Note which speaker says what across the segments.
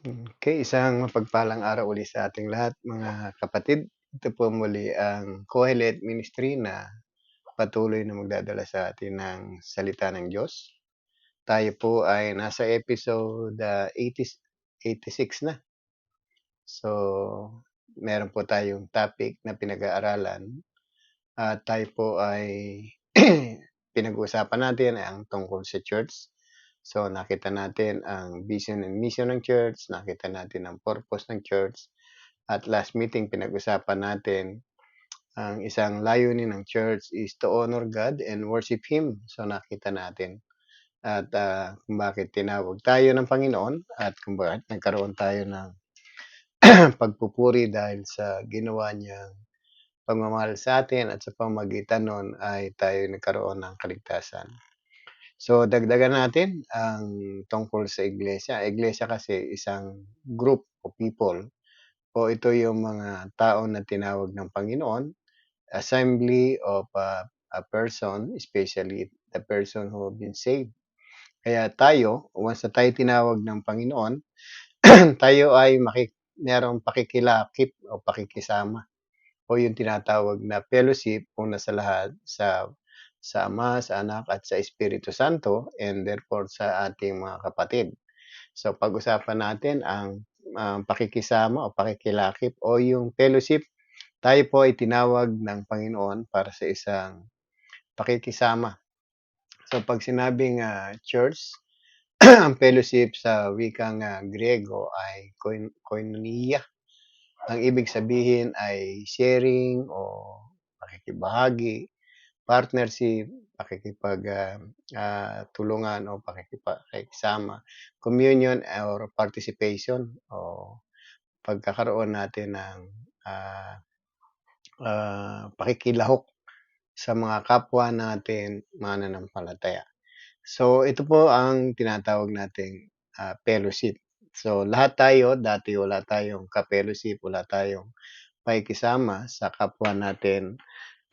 Speaker 1: Okay, isang mapagpalang araw uli sa ating lahat mga kapatid. Ito po muli ang Kohelet Ministry na patuloy na magdadala sa atin ng salita ng Diyos. Tayo po ay nasa episode 86 na. So, meron po tayong topic na pinag-aaralan at tayo po ay pinag-uusapan natin ang tungkol sa church. So, nakita natin ang vision and mission ng church, nakita natin ang purpose ng church, at last meeting pinag-usapan natin ang isang layunin ng church is to honor God and worship Him. So nakita natin at kung bakit tinawag tayo ng Panginoon at kung bakit nagkaroon tayo ng pagpupuri dahil sa ginawa niyang pagmamahal sa atin at sa pamamagitan nun ay tayo nagkaroon ng kaligtasan. So dagdagan natin ang tungkol sa iglesia. Iglesia kasi isang group of people o ito yung mga tao na tinawag ng Panginoon, assembly of a person, especially the person who have been saved. Kaya tayo, once na tayo tinawag ng Panginoon, tayo ay merong pakikilakip o pakikisama o yung tinatawag na fellowship una sa lahat sa Ama, sa Anak at sa Espiritu Santo and therefore sa ating mga kapatid. So pag-usapan natin ang pakikisama o pakikilakip o yung fellowship. Tayo po ay tinawag ng Panginoon para sa isang pakikisama. So pag sinabing church, ang fellowship sa wikang Griego ay koinonia. Ang ibig sabihin ay sharing o pakikibahagi, partnership, tulungan o pakikisama, communion or participation o pagkakaroon natin ng pakikilahok sa mga kapwa natin mananampalataya. So ito po ang tinatawag nating fellowship. So lahat tayo, dati wala tayong ka-fellowship, wala tayong pakikisama sa kapwa natin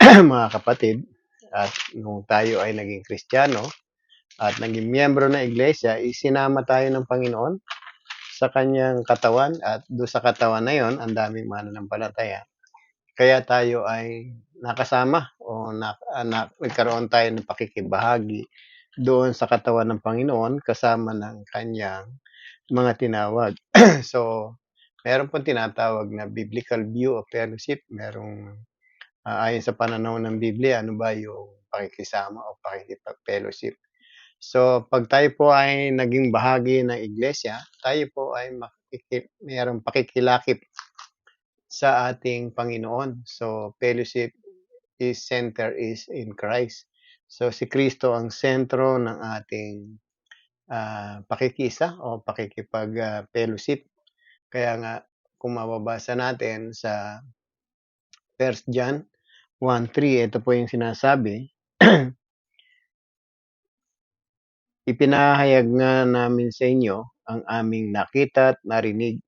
Speaker 1: mga kapatid. At nung tayo ay naging Kristiyano at naging miyembro ng iglesia, isinama tayo ng Panginoon sa kanyang katawan at doon sa katawan na yon, ang daming mananampalataya. Kaya tayo ay nakasama o nagkaroon tayo ng pakikibahagi doon sa katawan ng Panginoon kasama ng kanyang mga tinawag. So, meron pong tinatawag na biblical view of fellowship. Merong ayon sa pananaw ng Biblia, ano ba yung pakikisama o pakikipag-fellowship. So, pag tayo po ay naging bahagi ng iglesia, tayo po ay mayroong pakikilakip sa ating Panginoon. So, fellowship center is in Christ. So, si Kristo ang sentro ng ating pakikisa o pakikipag-fellowship. Kaya nga, kung mababasa natin sa 1 John 1:3, ito po yung sinasabi, ipinahayag nga namin sa inyo ang aming nakita at narinig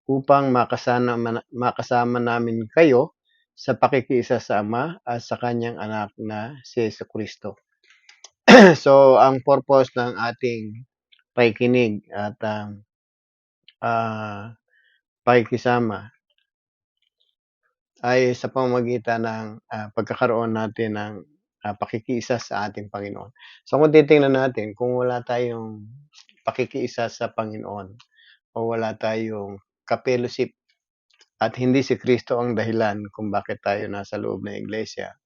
Speaker 1: upang makasama namin kayo sa pakikiisa sa Ama at sa kanyang anak na si Jesucristo. So, ang purpose ng ating pakikinig at pakikisama ay sa pamamagitan ng pagkakaroon natin ng pakikiisa sa ating Panginoon. So kung titingnan natin, kung wala tayong pakikiisa sa Panginoon o wala tayong ka-fellowship at hindi si Kristo ang dahilan kung bakit tayo nasa loob ng iglesia,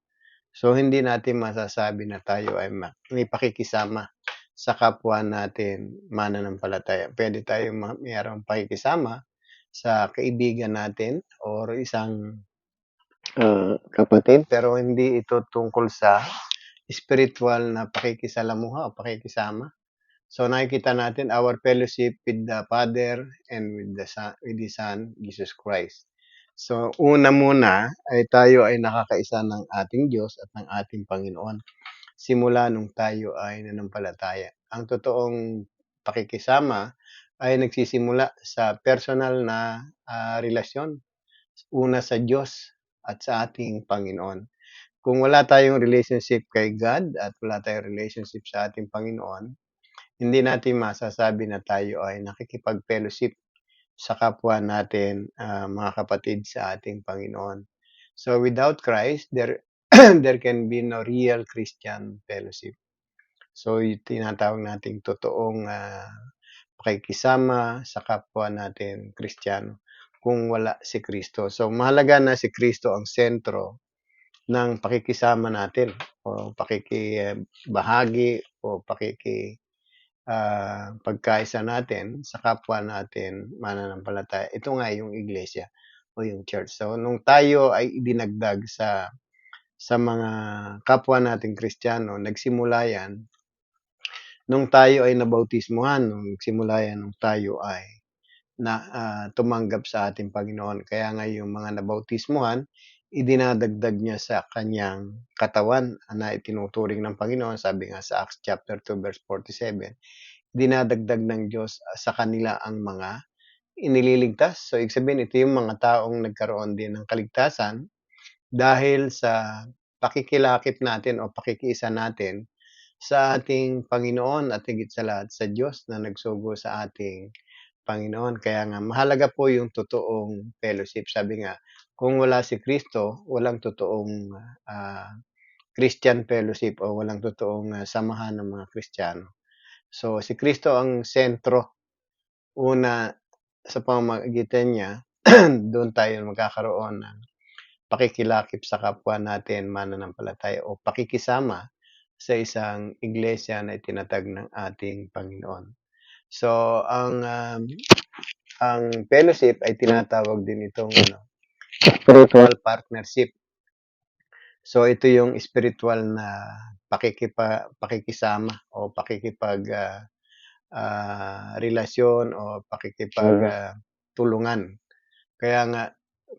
Speaker 1: so hindi natin masasabi na tayo ay may pakikisama sa kapwa natin mananampalataya. Pwede tayong mayroong pakikisama sa kaibigan natin or isang kapatid, pero hindi ito tungkol sa spiritual na pakikisalamuha o pakikisama. So nakikita natin our fellowship with the Father and with the Son, Jesus Christ. So una muna ay tayo ay nakakaisa ng ating Diyos at ng ating Panginoon simula nung tayo ay nanampalataya. Ang totoong pakikisama ay nagsisimula sa personal na relasyon, una sa Diyos at sa ating Panginoon. Kung wala tayong relationship kay God at wala tayong relationship sa ating Panginoon, hindi natin masasabi na tayo ay nakikipag-fellowship sa kapwa natin, mga kapatid sa ating Panginoon. So without Christ, there there can be no real Christian fellowship. So yung tinatawag nating totoong pakikisama sa kapwa natin Kristiyano kung wala si Kristo. So mahalaga na si Kristo ang sentro ng pakikisama natin o pakikibahagi o pagkaisa natin sa kapwa natin mananampalataya. Ito nga yung iglesia o yung church. So nung tayo ay idinagdag sa mga kapwa nating Kristiyano, nagsimula yan nung tayo ay nabautismuhan, nung nagsimula yan nung tayo ay tumanggap sa ating Panginoon. Kaya nga yung mga nabautismuhan, idinadagdag niya sa kanyang katawan na itinuturing ng Panginoon. Sabi nga sa Acts chapter 2 verse 47, dinadagdag ng Diyos sa kanila ang mga inililigtas. So, ibig sabihin, ito yung mga taong nagkaroon din ng kaligtasan dahil sa pakikilakip natin o pakikiisa natin sa ating Panginoon at higit sa lahat sa Diyos na nagsugo sa ating Panginoon. Kaya nga mahalaga po yung totoong fellowship. Sabi nga, kung wala si Kristo, walang totoong Christian fellowship o walang totoong samahan ng mga Kristiyano. So si Kristo ang sentro. Una, sa pamamagitan niya, doon tayo magkakaroon ng pakikilakip sa kapwa natin mananampalataya o pakikisama sa isang iglesia na itinatag ng ating Panginoon. So ang fellowship ay tinatawag din itong spiritual partnership. So ito yung spiritual na pakikisama o relasyon o tulungan. Kaya nga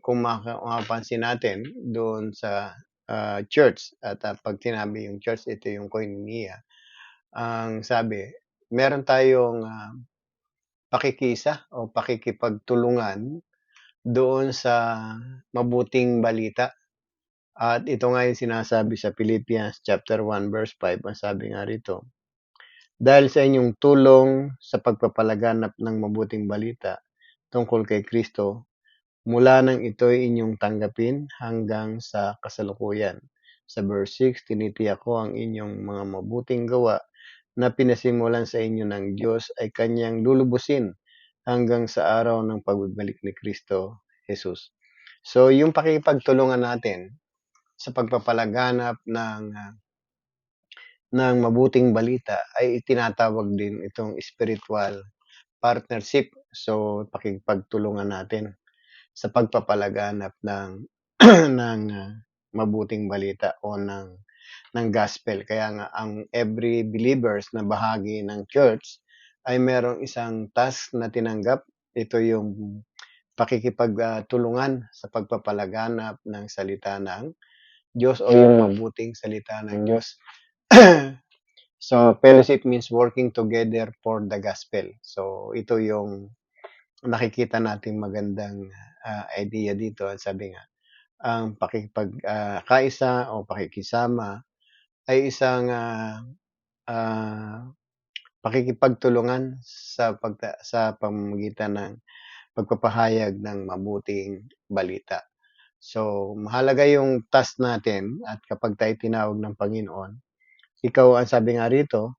Speaker 1: kung mapapansin natin doon sa church at pag sinabi yung church, ito yung koinonia. Ang sabi, meron tayong pakikisa o pakikipagtulungan doon sa mabuting balita. At ito nga yung sinasabi sa Philippians chapter 1 verse 5. Ang sabi nga rito, dahil sa inyong tulong sa pagpapalaganap ng mabuting balita tungkol kay Kristo, mula nang ito'y inyong tanggapin hanggang sa kasalukuyan. Sa verse 6, tinitiyak ko ang inyong mga mabuting gawa na pinasimulan sa inyo ng Diyos ay kanyang lulubusin hanggang sa araw ng pagbabalik ni Kristo Jesus. So, yung pakikipagtulungan natin sa pagpapalaganap ng mabuting balita ay tinatawag din itong spiritual partnership. So, pakikipagtulungan natin sa pagpapalaganap ng ng mabuting balita o ng gospel. Kaya nga ang every believers na bahagi ng church ay merong isang task na tinanggap. Ito yung pakikipagtulungan sa pagpapalaganap ng salita ng Diyos o yung mabuting salita ng Diyos. So, fellowship means working together for the gospel. So, ito yung nakikita nating magandang idea dito. Sabi nga, ang pakikipagkaisa o pakikisama ay isang pakikipagtulungan sa pamamagitan ng pagpapahayag ng mabuting balita. So, mahalaga yung task natin at kapag tayo tinawag ng Panginoon, ikaw ang sabi nga rito,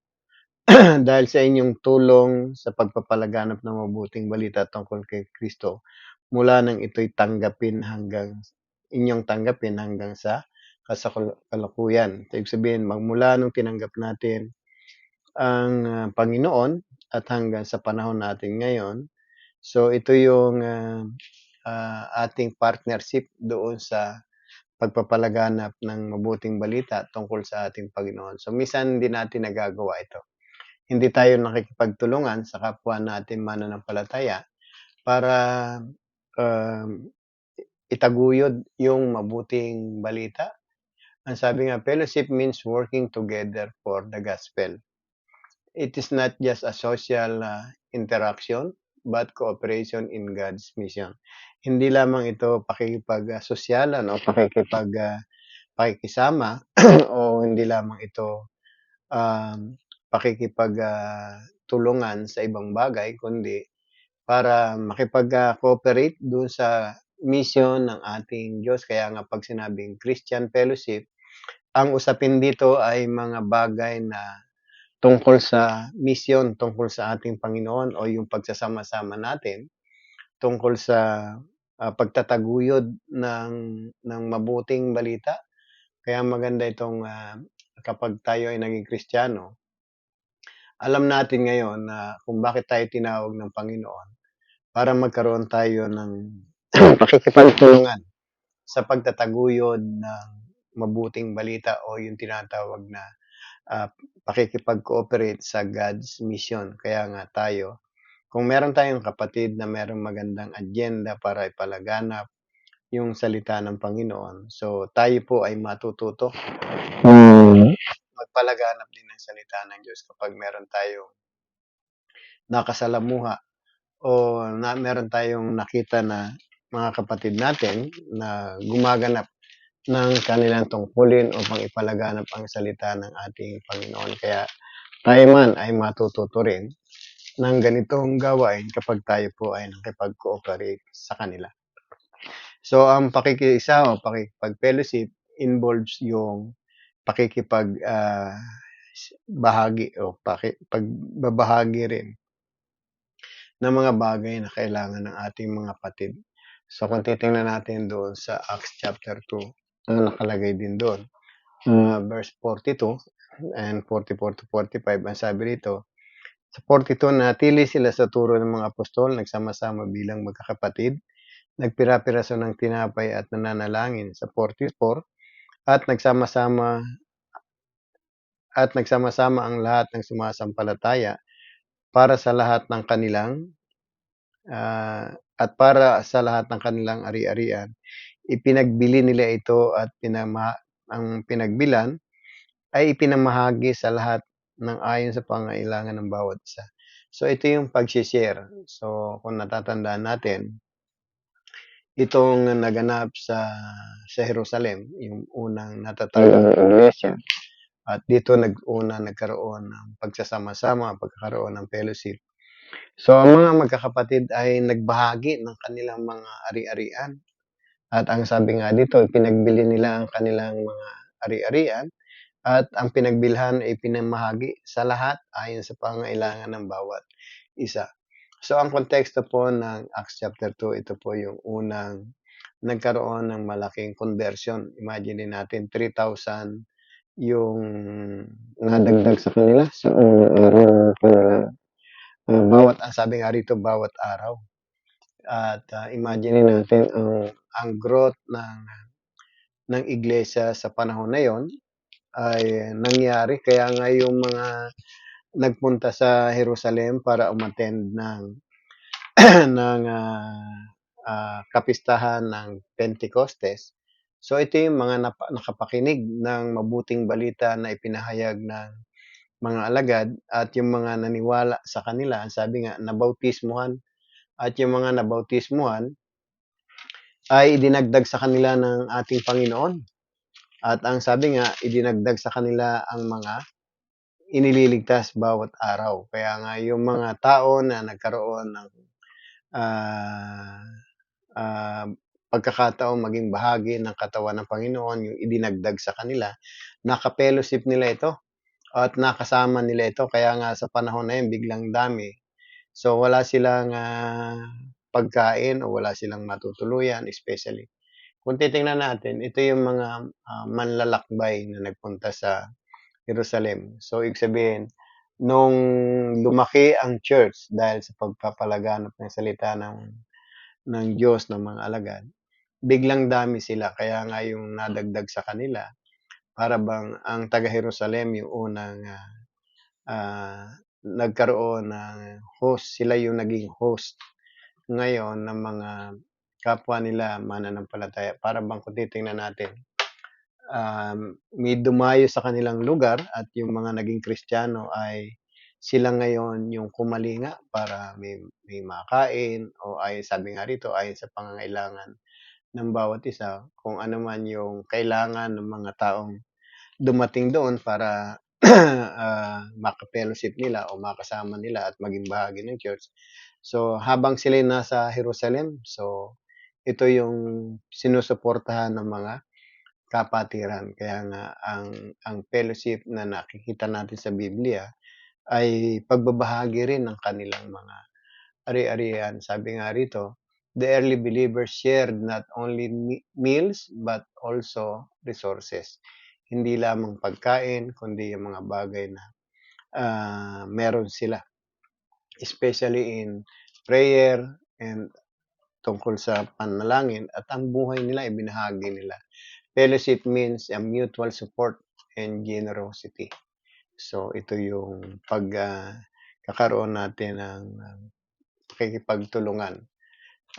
Speaker 1: dahil sa inyong tulong sa pagpapalaganap ng mabuting balita tungkol kay Kristo, mula nang ito'y inyong tanggapin hanggang sa kasalukuyan. So, ibig sabihin, magmula nung tinanggap natin ang Panginoon at hanggang sa panahon natin ngayon, so ito yung ating partnership doon sa pagpapalaganap ng mabuting balita tungkol sa ating Panginoon. So, minsan hindi natin nagagawa ito. Hindi tayo nakikipagtulungan sa kapwa natin mananampalataya para itaguyod yung mabuting balita. Ang sabi nga, fellowship means working together for the gospel. It is not just a social interaction, but cooperation in God's mission. Hindi lamang ito pakikipag-sosyalan o pakikisama o hindi lamang ito pakikipagtulungan sa ibang bagay, kundi para makipag-cooperate doon sa mission ng ating Diyos. Kaya nga 'pag sinabing Christian fellowship, ang usapin dito ay mga bagay na tungkol sa mission, tungkol sa ating Panginoon o yung pagsasama-sama natin, tungkol sa, pagtataguyod ng mabuting balita. Kaya maganda itong, kapag tayo ay naging Kristiyano, alam natin ngayon na kung bakit tayo tinawag ng Panginoon para magkaroon tayo ng pakikipagtulungan sa pagtataguyod ng mabuting balita o yung tinatawag na, pakikipag-cooperate sa God's mission. Kaya nga tayo, kung meron tayong kapatid na merong magandang agenda para ipalaganap yung salita ng Panginoon, so tayo po ay matututo magpalaganap din ng salita ng Diyos kapag meron tayong nakasalamuha o meron tayong nakita na mga kapatid natin na gumaganap ng kanilang tungkulin upang ipalaganap ang salita ng ating Panginoon. Kaya tayo man ay matututo rin ng ganitong gawain kapag tayo po ay nakipag-cooperate sa kanila. So, ang pakikiisa o pakikipag-fellowship involves yung bahagi o pagbabahagi rin ng mga bagay na kailangan ng ating mga kapatid. So, kung titingnan natin doon sa Acts chapter 2, nakalagay din doon, verse 42 and 44 to 45, ang sabi rito, sa 42, natili sila sa turo ng mga apostol, nagsama-sama bilang magkakapatid, nagpira-piraso ng tinapay at nananalangin. Sa 44, at nagsama-sama ang lahat ng sumasampalataya para sa lahat ng kanilang ari-arian. Ipinagbili nila ito at ang pinagbilan ay ipinamahagi sa lahat ng ayon sa pangailangan ng bawat isa. So, ito yung pag-share. So, kung natatandaan natin, itong naganap sa Jerusalem, yung unang natatagong iglesia. At dito nagkaroon ng pagsasama-sama, pagkakaroon ng fellowship. So, ang mga magkakapatid ay nagbahagi ng kanilang mga ari-arian. At ang sabi nga dito, pinagbili nila ang kanilang mga ari-arian at ang pinagbilhan ay pinamahagi sa lahat ayon sa pangailangan ng bawat isa. So, ang konteksto po ng Acts chapter 2, ito po yung unang nagkaroon ng malaking conversion. Imagine natin, 3,000 yung nadagdag sa kanila sa unang araw ng kanilang ang sabi nga rito, bawat araw. At imagine natin ang growth ng iglesia sa panahon na yon ay nangyari. Kaya nga yung mga nagpunta sa Jerusalem para umattend ng ng kapistahan ng Pentecostes. So ito yung mga nakapakinig ng mabuting balita na ipinahayag ng mga alagad at yung mga naniwala sa kanila. Sabi nga, nabautismuhan at yung mga nabautismuhan ay idinagdag sa kanila ng ating Panginoon. At ang sabi nga, idinagdag sa kanila ang mga inililigtas bawat araw. Kaya nga yung mga tao na nagkaroon ng pagkakataon maging bahagi ng katawan ng Panginoon, yung idinagdag sa kanila, naka-fellowship nila ito at nakasama nila ito. Kaya nga sa panahon na yun, biglang dami. So, wala silang pagkain o wala silang matutuluyan, especially. Kung titingnan natin, ito yung mga manlalakbay na nagpunta sa Jerusalem. So, ibig sabihin, nung lumaki ang church dahil sa pagpapalaganap ng salita ng Diyos ng mga alagad, biglang dami sila. Kaya nga yung nadagdag sa kanila, para bang ang taga-Jerusalem yung unang nagkaroon ng host. Sila yung naging host ngayon ng mga kapwa nila mananampalataya. Para bang kung titingnan natin, may dumayo sa kanilang lugar at yung mga naging Kristiyano ay sila ngayon yung kumalinga para may makain o ay sabi nga rito ayon sa pangangailangan ng bawat isa, kung ano man yung kailangan ng mga taong dumating doon para maka-fellowship nila o makasama nila at maging bahagi ng church. So, habang sila'y nasa Jerusalem, so ito yung sinusuportahan ng mga kapatiran. Kaya nga ang fellowship na nakikita natin sa Biblia ay pagbabahagi rin ng kanilang mga ari-arian. Sabi nga rito, the early believers shared not only meals but also resources. Hindi lamang pagkain, kundi yung mga bagay na meron sila. Especially in prayer and tungkol sa panalangin at ang buhay nila ay binahagi nila. Fellowship means a mutual support and generosity. So, ito yung pagkakaroon natin ng pakikipagtulungan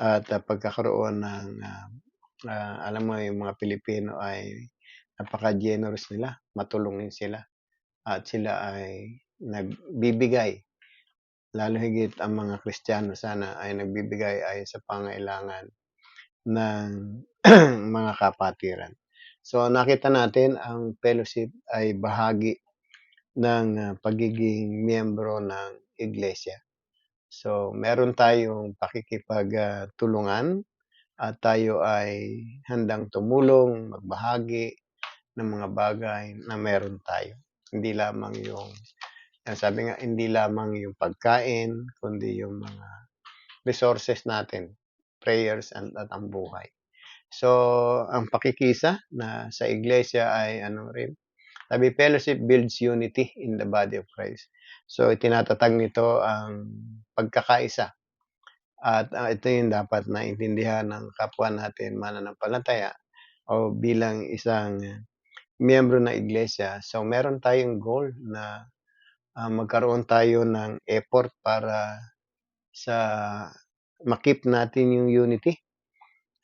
Speaker 1: at pagkakaroon ng alam mo yung mga Pilipino ay napaka-generous nila, matulungin sila at sila ay nagbibigay. Lalo higit ang mga Kristiyano sana ay nagbibigay ay sa pangailangan ng mga kapatiran. So nakita natin ang fellowship ay bahagi ng pagiging miyembro ng iglesia. So meron tayong pakikipagtulungan at tayo ay handang tumulong, magbahagi ng mga bagay na meron tayo. Hindi lamang yung sabi nga, hindi lamang yung pagkain, kundi yung mga resources natin, prayers at ang buhay. So, ang pakikisa na sa iglesia ay ano rin, sabi, fellowship builds unity in the body of Christ. So, itinatatag nito ang pagkakaisa. At ito yung dapat naintindihan ng kapwa natin mananampalataya o bilang isang miyembro ng iglesia. So, meron tayong goal na magkaroon tayo ng effort para sa makip natin yung unity.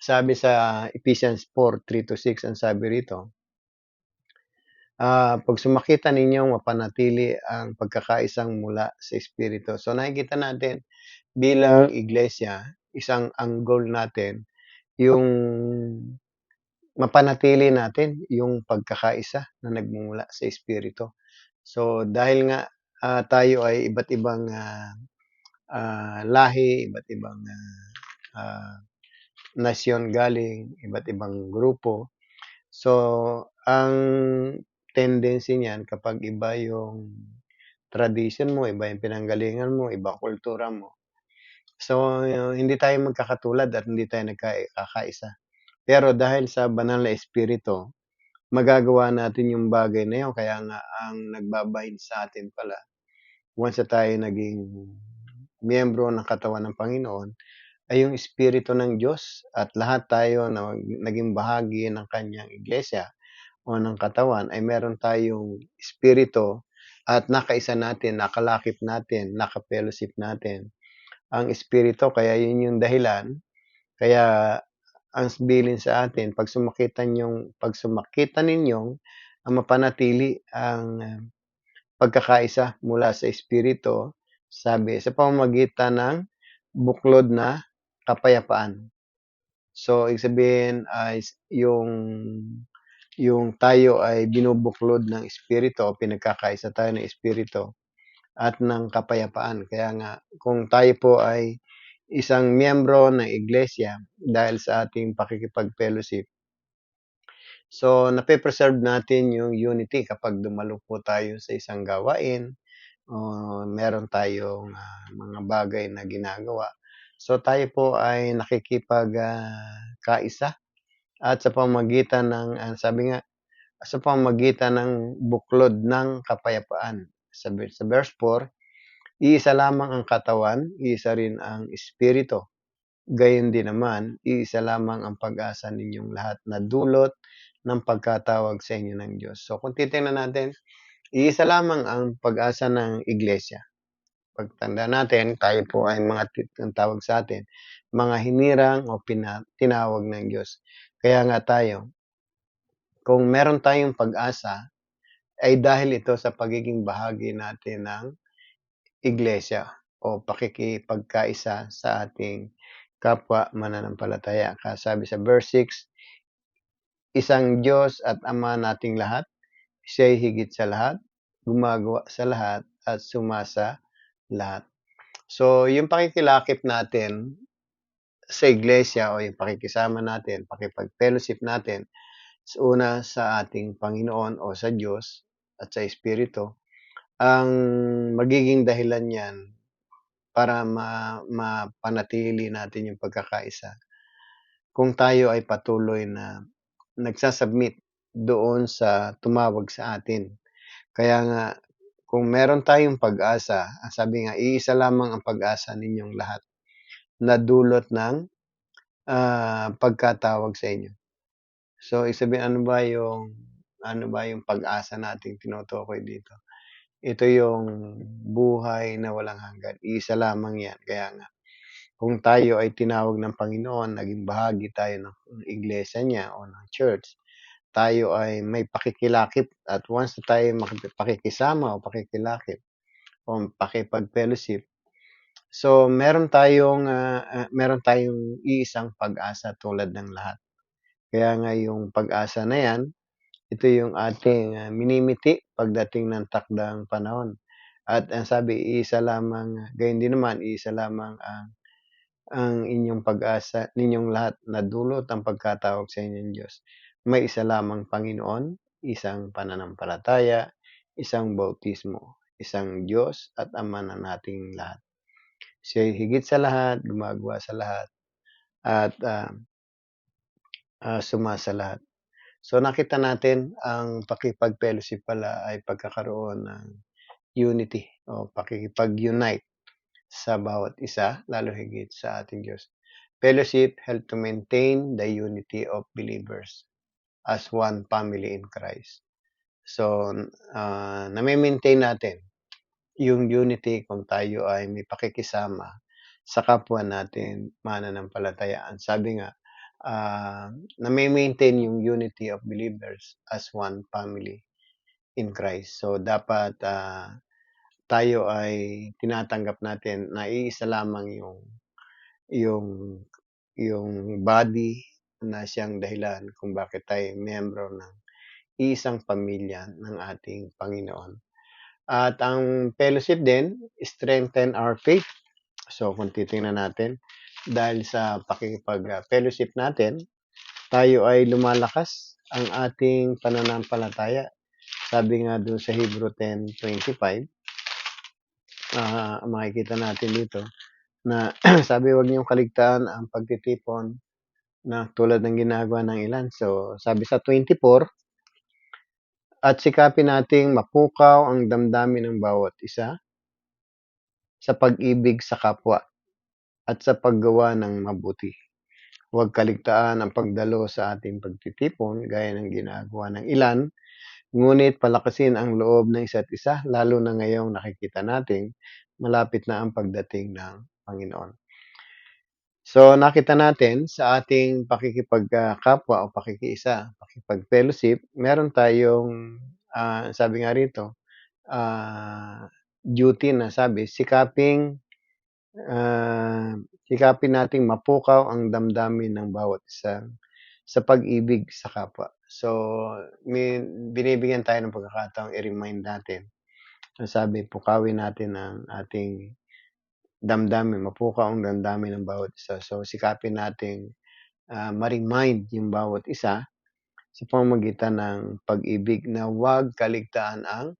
Speaker 1: Sabi sa Ephesians 4:3-6, ang sabi rito, pag sumakita ninyong mapanatili ang pagkakaisang mula sa Espiritu. So nakikita natin bilang iglesia, ang goal natin, yung mapanatili natin yung pagkakaisa na nagmumula sa Espiritu. So dahil nga tayo ay iba't ibang lahi, iba't ibang nasyon galing, iba't ibang grupo. So, ang tendency niyan kapag iba yung tradition mo, iba yung pinanggalingan mo, iba kultura mo. So, hindi tayo magkakatulad at hindi tayo nagkakaisa. Pero dahil sa banal na espiritu, magagawa natin yung bagay na yun. Kaya nga, ang nagbabahin sa atin pala, once na tayo naging miyembro ng katawan ng Panginoon, ay yung Espiritu ng Diyos at lahat tayo na naging bahagi ng kanyang iglesia o ng katawan ay meron tayong Espiritu at nakaisa natin, nakalakip natin, nakapellowship natin ang Espiritu. Kaya yun yung dahilan. Kaya ang bilin sa atin, pag sumakita ninyong mapanatili ang pagkakaisa mula sa Espiritu, sabi, sa pamamagitan ng buklod na kapayapaan. So, ibig sabihin ay yung tayo ay binubuklod ng Espiritu o pinagkakaisa tayo ng Espiritu at ng kapayapaan. Kaya nga, kung tayo po ay isang miyembro ng iglesia dahil sa ating pakikipag-fellowship, so nape-preserve natin yung unity kapag dumalo po tayo sa isang gawain o meron tayong mga bagay na ginagawa. So tayo po ay nakikipag kaisa at sa pamamagitan ng sabi nga, sa pamamagitan ng buklod ng kapayapaan. Sa verse 4, iisa lamang ang katawan, iisa rin ang espiritu. Gayon din naman, iisa lamang ang pag-asa ninyong lahat na dulot ng pagkatawag sa inyo ng Diyos. So kung titingnan natin, iisa lamang ang pag-asa ng iglesia. Pagtanda natin, tayo po ay ang tawag sa atin, mga hinirang o tinawag ng Diyos. Kaya nga tayo, kung meron tayong pag-asa, ay dahil ito sa pagiging bahagi natin ng iglesia o pakikipagkaisa sa ating kapwa mananampalataya. Sabi sa verse 6, isang Diyos at Ama nating lahat, siya'y higit sa lahat, gumagawa sa lahat, at sumasa lahat. So, yung pakikilakip natin sa iglesia o yung pakikisama natin, pakipag-fellowship natin, una sa ating Panginoon o sa Diyos at sa Espiritu, ang magiging dahilan niyan para mapanatili natin yung pagkakaisa kung tayo ay patuloy na nagsasubmit doon sa tumawag sa atin. Kaya nga, kung meron tayong pag-asa, ang sabi nga, iisa lamang ang pag-asa ninyong lahat na dulot ng pagkatawag sa inyo. So, ibig sabihin, ano ba yung pag-asa nating tinutukoy dito? Ito yung buhay na walang hanggan. Iisa lamang yan. Kaya nga, kung tayo ay tinawag ng Panginoon, naging bahagi tayo ng iglesia niya o ng church, tayo ay may pakikilakip, at once na tayo pakikisama o pakikilakip o pakipag-fellowship, so meron tayong iisang pag-asa tulad ng lahat. Kaya nga yung pag-asa na yan, ito yung ating minimiti pagdating ng takdang panahon. At ang sabi, iisa lamang, gayon din naman, iisa lamang ang inyong pag-asa, ninyong lahat na dulot ang pagkatawag sa inyong Diyos. May isa lamang Panginoon, isang pananampalataya, isang bautismo, isang Diyos at Ama na nating lahat. Siya'y higit sa lahat, gumagawa sa lahat, at sumasa lahat. So nakita natin ang pakipag-fellowship pala ay pagkakaroon ng unity o pakikipag-unite sa bawat isa, lalo higit sa ating Diyos. Fellowship help to maintain the unity of believers as one family in Christ. So, nami-maintain natin yung unity kung tayo ay may pakikisama sa kapwa natin mananampalatayaan. Sabi nga, nami-maintain yung unity of believers as one family in Christ. So, dapat tayo ay tinatanggap natin na iisa lamang yung yung body na siyang dahilan kung bakit tayo miyembro ng isang pamilya ng ating Panginoon. At ang fellowship din, strengthen our faith. So kung titingnan natin, dahil sa pakikipag-fellowship natin, tayo ay lumalakas ang ating pananampalataya. Sabi nga doon sa Hebrew 10:25, makikita natin dito na sabi, huwag niyong kaligtaan ang pagtitipon na tulad ng ginagawa ng ilan. So, sabi sa 24, at sikapin nating mapukaw ang damdamin ng bawat isa sa pag-ibig sa kapwa at sa paggawa ng mabuti. Huwag kaligtaan ang pagdalo sa ating pagtitipon gaya ng ginagawa ng ilan, ngunit palakasin ang loob ng isa't isa, lalo na ngayong nakikita nating malapit na ang pagdating ng Panginoon. So, nakita natin sa ating pakikipagkapwa o pakikiisa, pakikipag-fellowship, meron tayong, sabi nga rito, duty na sabi, sikapin nating mapukaw ang damdamin ng bawat isa sa pag-ibig sa kapwa. So, binibigyan tayo ng pagkakataong i-remind natin. Sabi, pukawin natin ang ating damdamin, mapukaw ang damdamin ng bawat isa. So, sikapin nating ma-remind yung bawat isa sa pamamagitan ng pag-ibig na huwag kaligtaan ang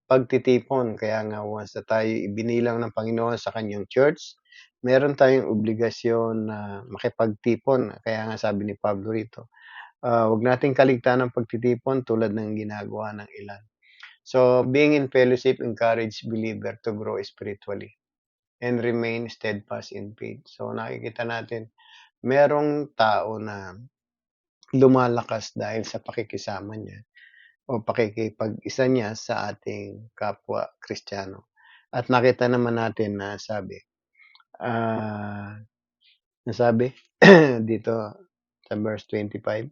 Speaker 1: pagtitipon. Kaya nga, once na tayo ibinilang ng Panginoon sa kanyang church, meron tayong obligasyon na makipagtipon. Kaya nga sabi ni Pablo rito, huwag nating kaligtaan ang pagtitipon tulad ng ginagawa ng ilan. So, being in fellowship encourage believer to grow spiritually and remain steadfast in faith. So, nakikita natin, merong tao na lumalakas dahil sa pakikisama niya o pakikipag-isa niya sa ating kapwa Kristiyano. At nakita naman natin na nasabi dito sa verse 25,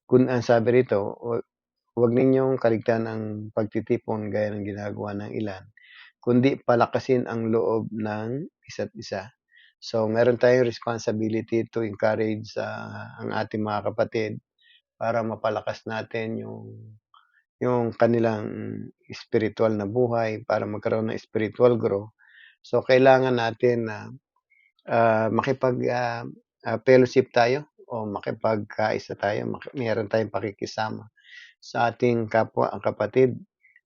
Speaker 1: kung ang sabi rito, huwag ninyong kaligtaan ang pagtitipon gaya ng ginagawa ng ilan, kundi palakasin ang loob ng isa't isa. So, meron tayong responsibility to encourage ang ating mga kapatid para mapalakas natin yung kanilang spiritual na buhay, para magkaroon ng spiritual growth. So, kailangan natin na fellowship tayo o makipagkaisa tayo, meron tayong pakikisama sa ating kapwa ang kapatid.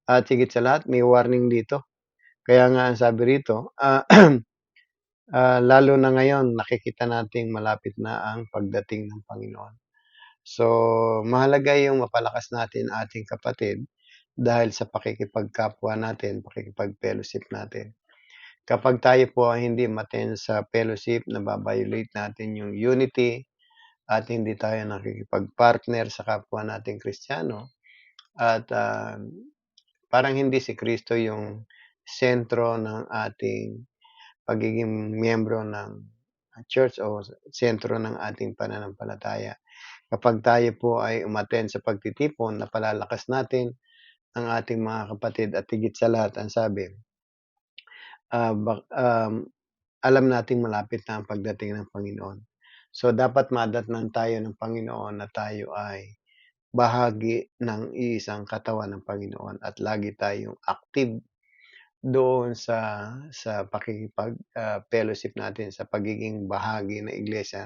Speaker 1: At higit sa lahat, may warning dito. Kaya nga ang sabi rito, lalo na ngayon, nakikita nating malapit na ang pagdating ng Panginoon. So, mahalaga yung mapalakas natin ating kapatid dahil sa pakikipagkapwa natin, pakikipag-fellowship natin. Kapag tayo po ay hindi ma-attend sa fellowship, nababiolate natin yung unity at hindi tayo nakikipag-partner sa kapwa nating Kristiyano at parang hindi si Kristo yung sentro ng ating pagiging miyembro ng church o sentro ng ating pananampalataya. Kapag tayo po ay umattend sa pagtitipon, napalalakas natin ang ating mga kapatid at higit sa lahat ang sabi, alam nating malapit na ang pagdating ng Panginoon. So, dapat madatnan tayo ng Panginoon na tayo ay bahagi ng iisang katawan ng Panginoon at lagi tayong active doon sa fellowship natin, sa pagiging bahagi ng iglesia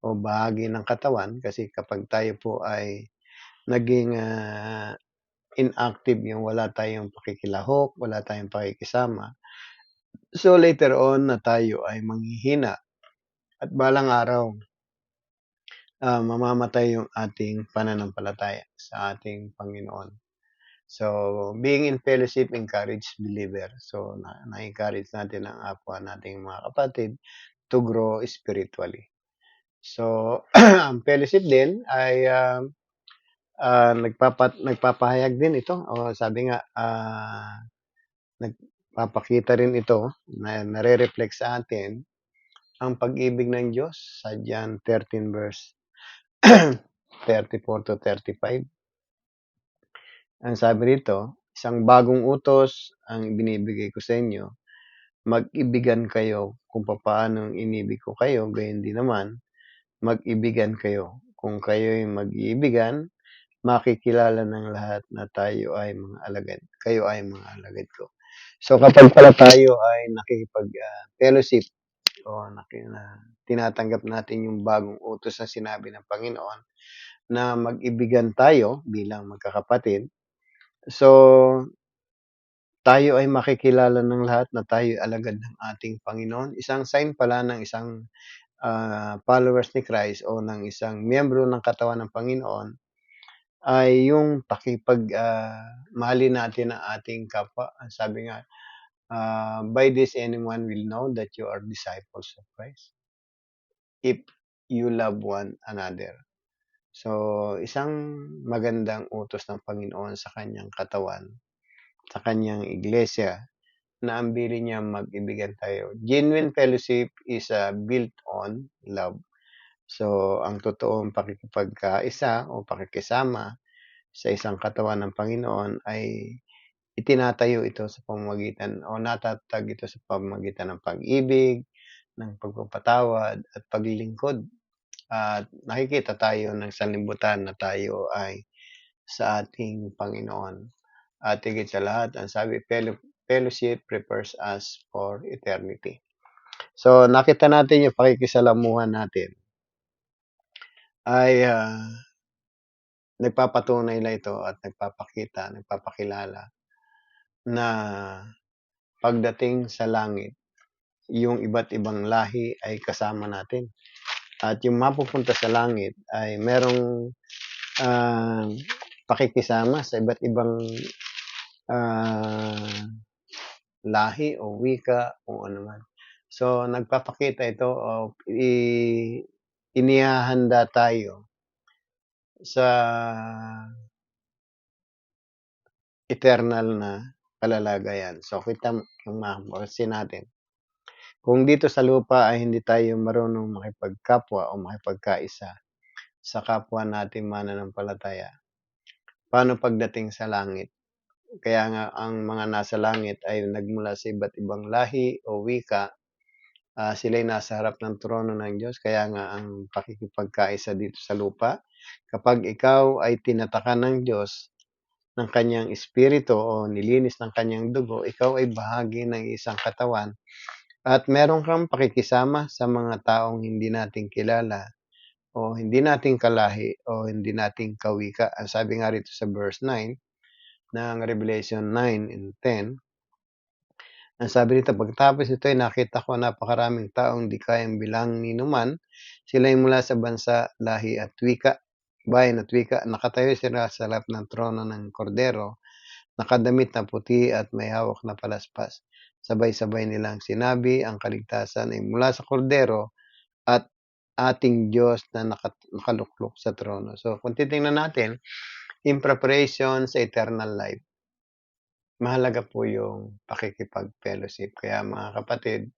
Speaker 1: o bahagi ng katawan. Kasi kapag tayo po ay naging inactive, yung wala tayong pakikilahok, wala tayong pakikisama, so later on na tayo ay manghihina at balang araw mamamatay yung ating pananampalataya sa ating Panginoon. So, being in fellowship encourage believer. So, na-encourage natin ang kapwa nating mga kapatid to grow spiritually. So, ang fellowship din ay nagpapahayag din ito. O sabi nga, nagpapakita rin ito na nare-reflect sa atin ang pag-ibig ng Diyos sa John 13 verse 34 to 35. Ang sabi rito, isang bagong utos ang ibinibigay ko sa inyo. Mag-ibigan kayo kung paano inibig ko kayo, gayon din naman, mag-ibigan kayo. Kung kayo'y mag-iibigan, makikilala ng lahat na tayo ay mga alagad. Kayo ay mga alagad ko. So kapag pala tayo ay nakikipag-fellowship o tinatanggap natin yung bagong utos na sinabi ng Panginoon na mag-ibigan tayo bilang magkakapatid, so tayo ay makikilala ng lahat na tayo alagad ng ating Panginoon. Isang sign pala ng isang followers ni Christ o ng isang miyembro ng katawan ng Panginoon ay yung mahalin natin ang ating kapwa. Sabi nga, by this anyone will know that you are disciples of Christ if you love one another. So, isang magandang utos ng Panginoon sa kanyang katawan, sa kanyang iglesia, na ang bilin niya mag-ibigan tayo. Genuine fellowship is built on love. So, ang totoong pakikipagkaisa o pakikisama sa isang katawan ng Panginoon ay itinatayo ito sa pamamagitan o natatag ito sa pamamagitan ng pag-ibig, ng pagpapatawad at paglilingkod. At nakikita tayo ng sanlibutan na tayo ay sa ating Panginoon. At higit sa lahat, ang sabi, fellowship prepares us for eternity. So, nakita natin yung pakikisalamuhan natin ay nagpapatunay na ito at nagpapakilala na pagdating sa langit, yung iba't ibang lahi ay kasama natin. At yung mapupunta sa langit ay merong pakikisama sa iba't ibang lahi o wika o ano man. So, nagpapakita ito o inihahanda tayo sa eternal na kalalagayan. So, kita yung mapapansin natin. Kung dito sa lupa ay hindi tayo marunong makipagkapwa o makipagkaisa sa kapwa nating mananampalataya, paano pagdating sa langit? Kaya nga ang mga nasa langit ay nagmula sa iba't ibang lahi o wika. Sila'y nasa harap ng trono ng Diyos. Kaya nga ang pakikipagkaisa dito sa lupa Kapag ikaw ay tinatakan ng Diyos, ng kanyang espiritu o nilinis ng kanyang dugo, ikaw ay bahagi ng isang katawan at meron kang pakikisama sa mga taong hindi natin kilala o hindi natin kalahi o hindi natin kawika. Ang sabi nga rito sa verse 9 ng Revelation 9 and 10, ang sabi nito, pagkatapos nito ay nakita ko napakaraming taong di kayang bilang ni numan. Sila ay mula sa bansa, lahi at wika, bayan at wika. Nakatayo sila sa harap ng trono ng kordero, nakadamit na puti at may hawak na palaspas. Sabay-sabay nilang sinabi, ang kaligtasan ay mula sa kordero at ating Diyos na nakaluklok sa trono. So, kung titingnan natin, in preparation sa eternal life, mahalaga po yung pakikipag-fellowship. Kaya mga kapatid,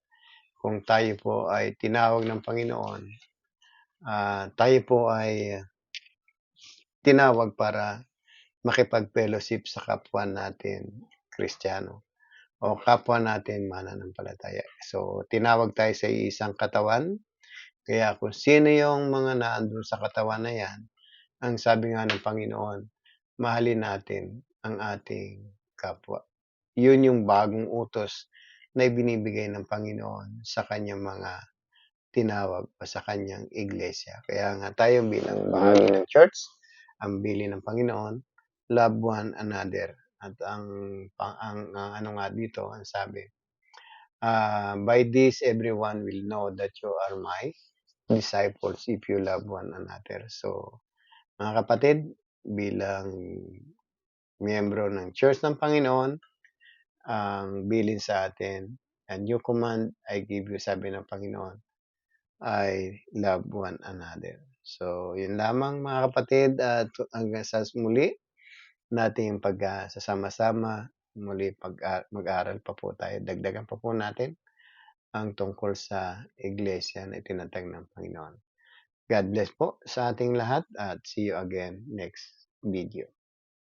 Speaker 1: kung tayo po ay tinawag ng Panginoon, tayo po ay tinawag para makipag-fellowship sa kapwa natin Kristiyano o kapwa natin mananampalataya. So, tinawag tayo sa isang katawan, kaya kung sino yung mga naandun sa katawan na yan, ang sabi nga ng Panginoon, mahalin natin ang ating kapwa. Yun yung bagong utos na ibinibigay ng Panginoon sa kanyang mga tinawag o sa kanyang iglesia. Kaya nga tayo bilang bahagi ng church, ang bili ng Panginoon, love one another. At ang ano nga dito, ang sabi, by this everyone will know that you are my disciples if you love one another. So, mga kapatid, bilang miyembro ng Church ng Panginoon, ang bilin sa atin, a new command I give you, sabi ng Panginoon, I love one another. So, yun lamang mga kapatid at hanggang sa muli nating pagsasama-sama, muli mag-aral pa po tayo. Dagdagan pa po natin ang tungkol sa iglesia na itinatag ng Panginoon. God bless po sa ating lahat at see you again next video.